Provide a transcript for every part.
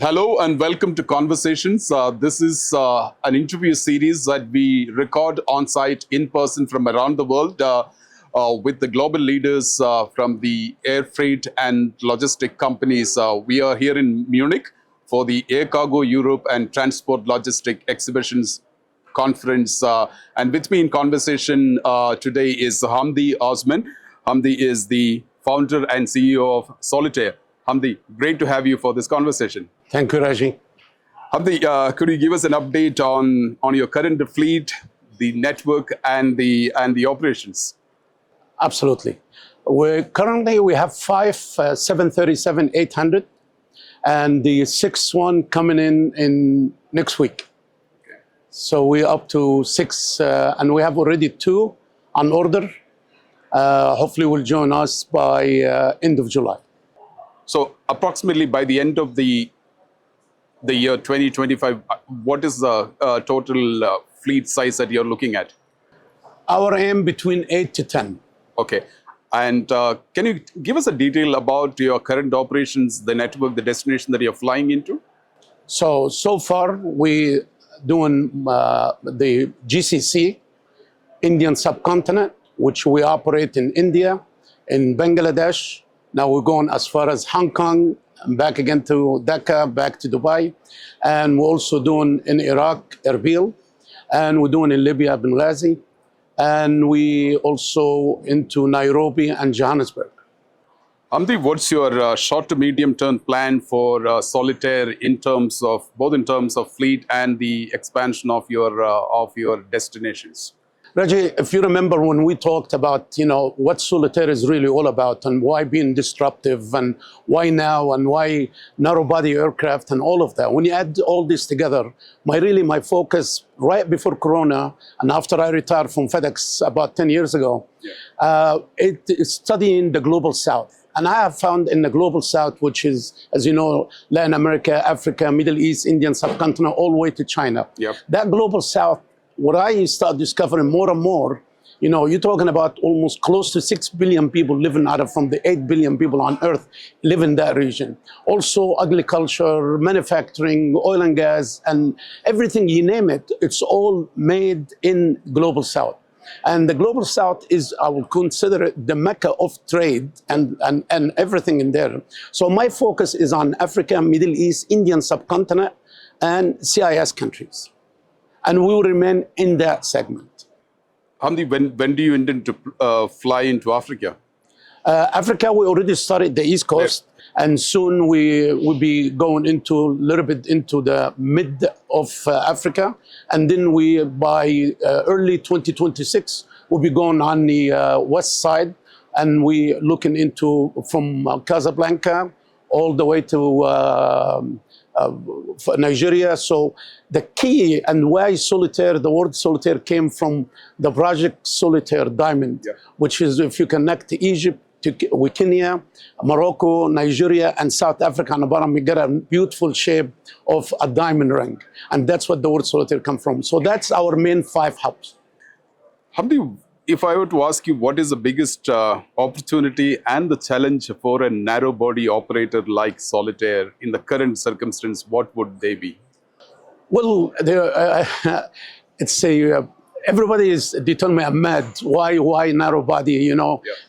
Hello and welcome to Conversations. This is an interview series that we record on site in person from around the world with the global leaders from the air freight and logistic companies. We are here in Munich for the Air Cargo Europe and Transport Logistic Exhibitions Conference. And with me in conversation today is Hamdi Osman. Hamdi is the founder and CEO of SolitAir. Hamdi, great to have you for this conversation. Thank you, Reji. Hamdi, could you give us an update on your current fleet, the network, and the operations? Absolutely. Currently, we have five 737-800, and the sixth one coming in next week. Okay. So we're up to six, and we have already two on order. Hopefully, will join us by end of July. So approximately by the end of the year 2025, what is the total fleet size that you're looking at? Our aim between 8 to 10. Okay. And can you give us a detail about your current operations, the network, the destination that you're flying into? So far, we doing the GCC, Indian subcontinent, which we operate in India, in Bangladesh. Now we're going as far as Hong Kong, and back again to Dhaka, back to Dubai. And we're also doing in Iraq, Erbil. And we're doing in Libya, Benghazi. And we also into Nairobi and Johannesburg. Hamdi, what's your short to medium term plan for SolitAir in terms of fleet and the expansion of your destinations? Reji, if you remember when we talked about, what SolitAir is really all about and why being disruptive and why now and why narrow-body aircraft and all of that. When you add all this together, my focus right before Corona and after I retired from FedEx about 10 years ago, it is studying the Global South. And I have found in the Global South, which is, as you know, Latin America, Africa, Middle East, Indian subcontinent, all the way to China. Yep. That Global South, what I start discovering more and more, you're talking about almost close to 6 billion people living out of from the 8 billion people on Earth live in that region. Also agriculture, manufacturing, oil and gas, and everything, you name it, it's all made in Global South. And the Global South is, I would consider it the mecca of trade and everything in there. So my focus is on Africa, Middle East, Indian subcontinent, and CIS countries. And we will remain in that segment. Hamdi, when do you intend to fly into Africa? Africa, we already started the East Coast, and soon we will be going into a little bit into the mid of Africa, and then we by early 2026 we'll be going on the west side, and we looking into from Casablanca all the way to Nigeria. So the key and why SolitAir, the word SolitAir came from the project SolitAir Diamond, which is if you connect Egypt with Kenya, Morocco, Nigeria, and South Africa on the bottom, you get a beautiful shape of a diamond ring. And that's what the word SolitAir comes from. So that's our main 5 hubs. Hamdi, if I were to ask you what is the biggest opportunity and the challenge for a narrow-body operator like SolitAir in the current circumstance, what would they be? Well, everybody they tell me I'm mad. Why narrow-body?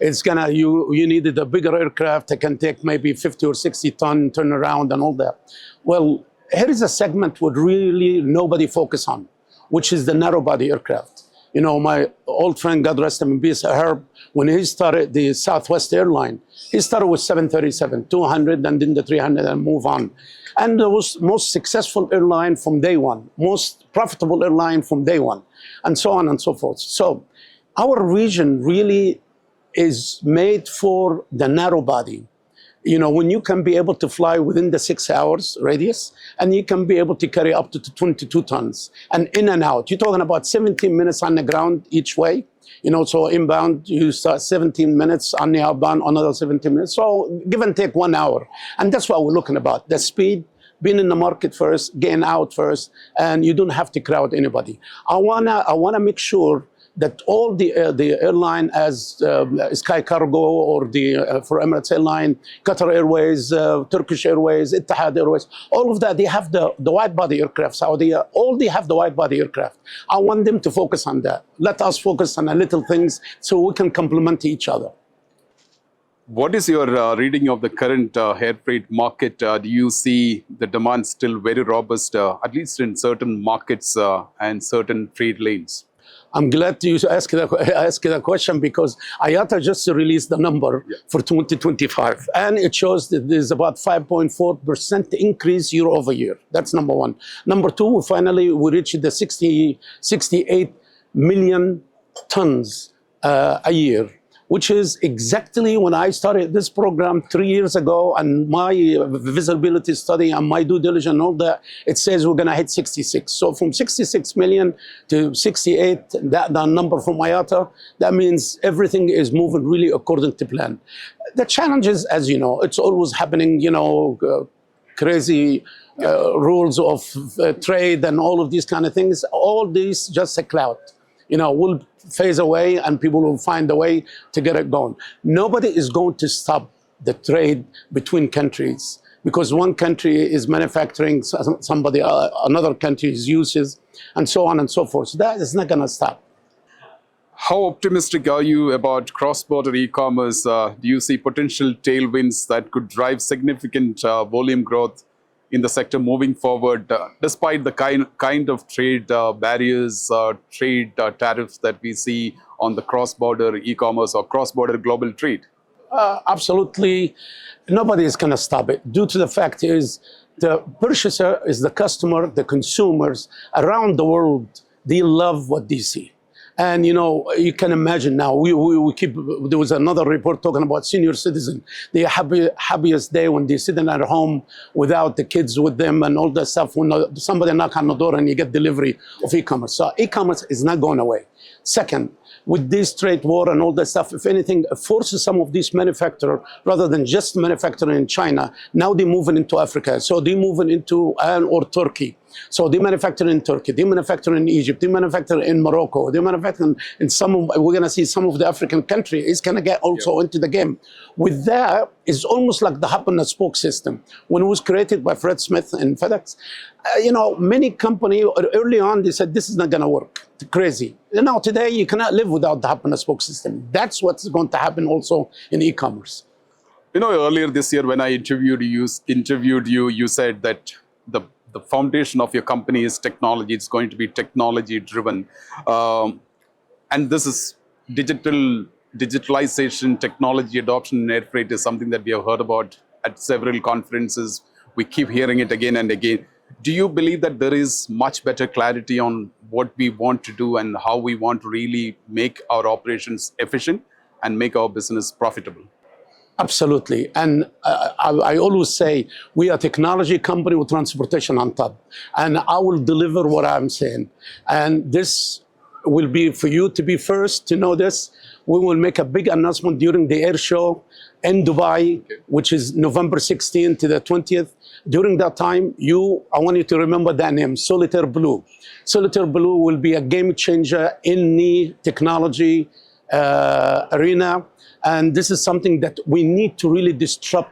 It's gonna you needed a bigger aircraft that can take maybe 50 or 60 ton, turn around and all that. Well, here is a segment would really nobody focus on, which is the narrow-body aircraft. My old friend, God rest him in peace, Herb, when he started the Southwest airline, he started with 737-200 and then the 300 and move on. And it was most successful airline from day one, most profitable airline from day one, and so on and so forth. So our region really is made for the narrow body. When you can be able to fly within the 6 hours radius, and you can be able to carry up to 22 tons, and in and out. You're talking about 17 minutes on the ground each way. So inbound, you start 17 minutes, on the outbound, another 17 minutes. So give and take 1 hour. And that's what we're looking about, the speed, being in the market first, getting out first, and you don't have to crowd anybody. I wanna make sure that all the airline as Sky Cargo or for Emirates Airline, Qatar Airways, Turkish Airways, Etihad Airways, all of that, they have the wide-body aircraft. Saudi, all they have the wide-body aircraft. I want them to focus on that. Let us focus on the little things so we can complement each other. What is your reading of the current air freight market? Do you see the demand still very robust, at least in certain markets and certain trade lanes? I'm glad you ask that question because IATA just released the number for 2025, and it shows that there's about 5.4% increase year over year. That's number one. Number two, finally, we reached the 68 million tons a year, which is exactly when I started this program 3 years ago, and my visibility study and my due diligence and all that, it says we're going to hit 66. So from 66 million to 68, that number from IATA, that means everything is moving really according to plan. The challenge is, as you know, it's always happening, crazy rules of trade and all of these kind of things. All these just a cloud. Will phase away and people will find a way to get it going. Nobody is going to stop the trade between countries because one country is manufacturing somebody, another country's uses, and so on and so forth. So that is not going to stop. How optimistic are you about cross-border e-commerce? Do you see potential tailwinds that could drive significant volume growth in the sector moving forward, despite the kind of trade barriers, trade tariffs that we see on the cross-border e-commerce or cross-border global trade? Absolutely. Nobody is going to stop it. Due to the fact is the purchaser is the customer, the consumers around the world, they love what they see. And you can imagine now, there was another report talking about senior citizens. Their happiest day when they're sitting at home without the kids with them and all that stuff, when somebody knock on the door and you get delivery of e-commerce. So e-commerce is not going away. Second, with this trade war and all that stuff, if anything, it forces some of these manufacturers, rather than just manufacturing in China, now they're moving into Africa. So they're moving into or Turkey. So they manufacture in Turkey, they manufacture in Egypt, they manufacture in Morocco, they manufacture in we're going to see some of the African countries is going to get also into the game. With that, it's almost like the hub and spoke system. When it was created by Fred Smith and FedEx, many companies early on, they said, this is not going to work. It's crazy. Now today, you cannot live without the hub and spoke system. That's what's going to happen also in e-commerce. Earlier this year when I interviewed you, you said that the foundation of your company is technology. It's going to be technology driven. And this is digitalization, technology adoption in air freight is something that we have heard about at several conferences. We keep hearing it again and again. Do you believe that there is much better clarity on what we want to do and how we want to really make our operations efficient and make our business profitable? Absolutely. And I always say we are a technology company with transportation on top. And I will deliver what I'm saying. And this will be for you to be first to know this. We will make a big announcement during the air show in Dubai, which is November 16th to the 20th. During that time, I want you to remember that name, SolitAir Blue. SolitAir Blue will be a game changer in the technology arena. And this is something that we need to really disrupt.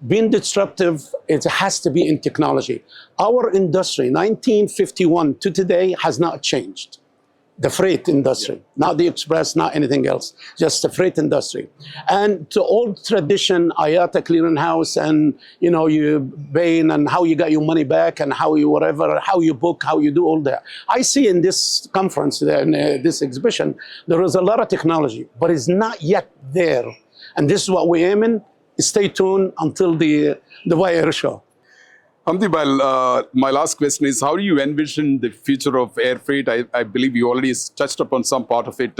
Being disruptive, it has to be in technology. Our industry, 1951 to today, has not changed. The freight industry, not the express, not anything else, just the freight industry. And to old tradition, IATA clearinghouse and, you Bain and how you got your money back and how you book, how you do all that. I see in this conference, in this exhibition, there is a lot of technology, but it's not yet there. And this is what we're aiming. Stay tuned until the Dubai Air Show. Hamdi, my last question is, how do you envision the future of air freight? I believe you already touched upon some part of it.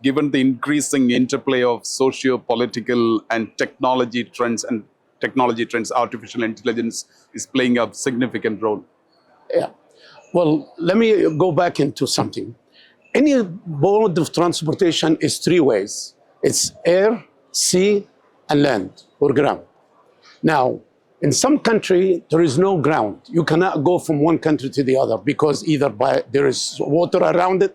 Given the increasing interplay of socio-political and technology trends, artificial intelligence is playing a significant role. Yeah. Well, let me go back into something. Any mode of transportation is three ways. It's air, sea, and land or ground. Now, in some country, there is no ground. You cannot go from one country to the other because either there is water around it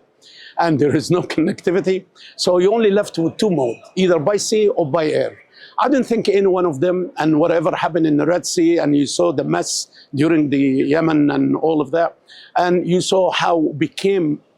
and there is no connectivity. So you're only left with two modes, either by sea or by air. I don't think any one of them, and whatever happened in the Red Sea, and you saw the mess during the Yemen and all of that, and you saw how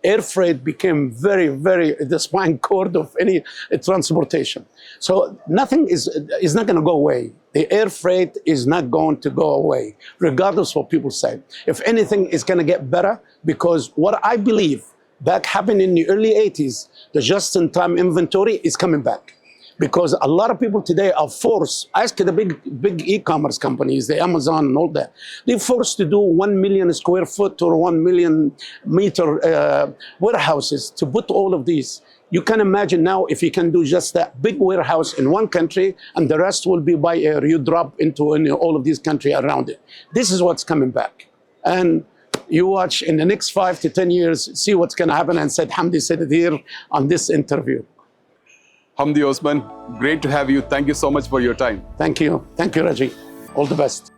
air freight became very, very the spine cord of any transportation. So nothing is not going to go away. The air freight is not going to go away, regardless of what people say. If anything, it's going to get better, because what I believe that happened in the early 80s, the just-in-time inventory is coming back. Because a lot of people today are forced, ask the big e-commerce companies, the Amazon and all that, they're forced to do 1 million square foot or 1 million meter warehouses to put all of these. You can imagine now if you can do just that big warehouse in one country and the rest will be by air, you drop into all of these countries around it. This is what's coming back. And you watch in the next 5 to 10 years, see what's going to happen, and said Hamdi said it here on this interview. Hamdi Osman, great to have you. Thank you so much for your time. Thank you. Thank you, Reji. All the best.